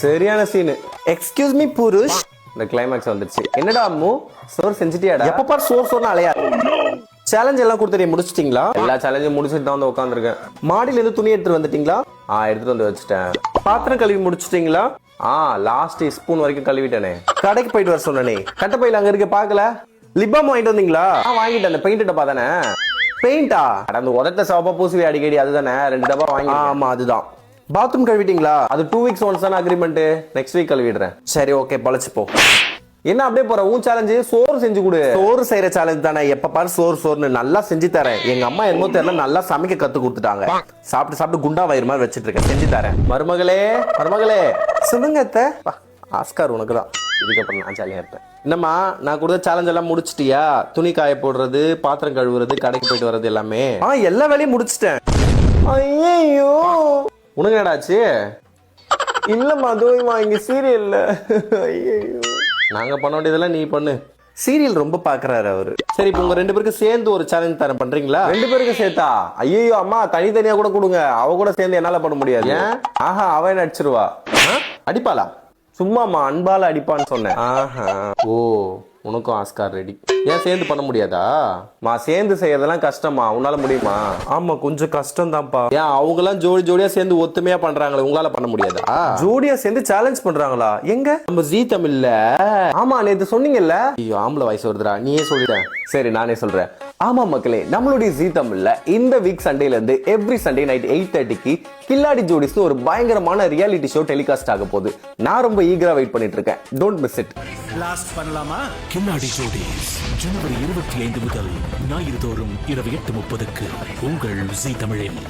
சரியான Seenu. Excuse me புருஷ். இந்த climax வந்துருச்சு. என்னடா அம்மு சோறு செஞ்சுட்டியாடா? எப்ப பார் சோறு அலையா. சேலஞ்ச் எல்லாம் கொடுத்து முடிச்சிட்டீங்களா? எல்லா சேலஞ்சும் முடிச்சுட்டு தான் வந்து உட்காந்துருக்கேன். மாடியில இருந்து துணி எடுத்துட்டு வந்துட்டீங்களா? எடுத்துட்டு வந்து வச்சுட்டேன். பாத்திரம் கழுவி முடிச்சிட்டீங்களா? லாஸ்ட் ஸ்பூன் வரைக்கும் கழுவிட்டேனே. கடைக்கு போயிட்டு வர சொன்னனே. கட்டப்பையில அங்க இருக்க பாக்கல. லிப்பாம் வாங்கிட்டு வந்தீங்களா? வாங்கிட்டேன். அந்த பெயிண்ட் டப்பா தானே. பெயிண்டா? அந்த உதட்ட சவப்பா பூசுவி அடிக்கடி அதுதானே. 2 டப்பா வாங்கி. ஆமா அதுதான். பாத்ரூம் கழுவிட்டீங்களா? அது 2 weeks ஒன்ஸ் தானே அக்ரிமெண்ட். நெக்ஸ்ட் வீக் கழுவிடுறேன். சரி ஓகே பழச்சு போ. என்ன அப்படியே போற? உன் சேலஞ்சு சோறு செஞ்சு கொடு. சோறு செய்யற சேலஞ்ச் தானே. எப்ப பாரு சோறுன்னு நல்லா செஞ்சு தரேன். எங்க அம்மா என்னமோ தெரியல நல்லா சமைக்க கத்து கொடுத்துட்டாங்க. சாப்பிட்டு குண்டா வயிறு மாதிரி வச்சிட்டு இருக்கேன். செஞ்சு தரேன். மருமகளே மருமகளே. சொல்லுங்க அத்தை. ஆஸ்கார் உனக்கு தான். இதுக்கப்புறம் நான் ஜாலியா இருப்பேன். என்னம்மா நான் கொடுத்த சேலஞ்ச் எல்லாம் முடிச்சிட்டியா? துணி காய போடுறது, பாத்திரம் கழுவுறது, கடைக்கு போயிட்டு வர்றது எல்லாமே. எல்லா வேலையும் முடிச்சிட்டேன். ஐயோ உனக்கு என்னடாச்சு? இல்ல மதுமா இங்க சீரியல்ல. ஐயோ நாங்க பண்ண வேண்டியதெல்லாம் நீ பண்ணு. சீரியல் ரொம்ப பாக்குறாரு அவரு. சரி இப்ப உங்க 2 பேருக்கு சேர்ந்து ஒரு சேலஞ்ச் தரேன், பண்றீங்களா? 2 பேருக்கு சேர்த்தா? ஐயோ அம்மா தனித்தனியா கூட கொடுங்க. அவ கூட சேர்ந்து என்னால பண்ண முடியாது. அவ நடிச்சிருவா. அடிப்பாளா? சும்மாமா அன்பால அடிப்பான்னு சொன்னேன். ஓ உனக்கும் ஆஸ்கார் ரெடி. ஏன் சேர்ந்து பண்ண முடியாதா? சேர்ந்து செய்யறதெல்லாம் கஷ்டமா. உன்னால முடியுமா? ஆமா கொஞ்சம் கஷ்டம் தான்ப்பா. ஏன் அவங்க எல்லாம் ஜோடியா சேர்ந்து ஒத்துமையா பண்றாங்களே, உங்களால பண்ண முடியாதா? ஜோடியா சேர்ந்து சேலஞ்ச் பண்றாங்களா? எங்க? நம்ம ஜீ தமிழ்ல. ஆமா நேத்து சொன்னீங்கல்ல. ஐயோ ஆம்பளை வயசு வருதுடா, நீயே சொல்லிட. சரி நானே சொல்றேன். ஆமா மக்களே, நம்மளுடைய ஜீ தமிழ்ல இந்த வீக் சண்டேல இருந்து எவ்ரி சண்டே நைட் 8:30க்கு கில்லாடி ஜோடிஸ் ஒரு பயங்கரமான ரியாலிட்டி ஷோ டெலிகாஸ்ட் ஆக போகுது. நான் ரொம்ப ஈகரா வெயிட் பண்ணிட்டு இருக்கேன். Don't miss it. லாஸ்ட் பண்ணலாமா? கில்லாடி ஜோடிஸ் ஜனவரி 25 முதல் ஞாயிறு தோறும் இரவு 8:30க்கு உங்கள் ஜீ தமிழில்.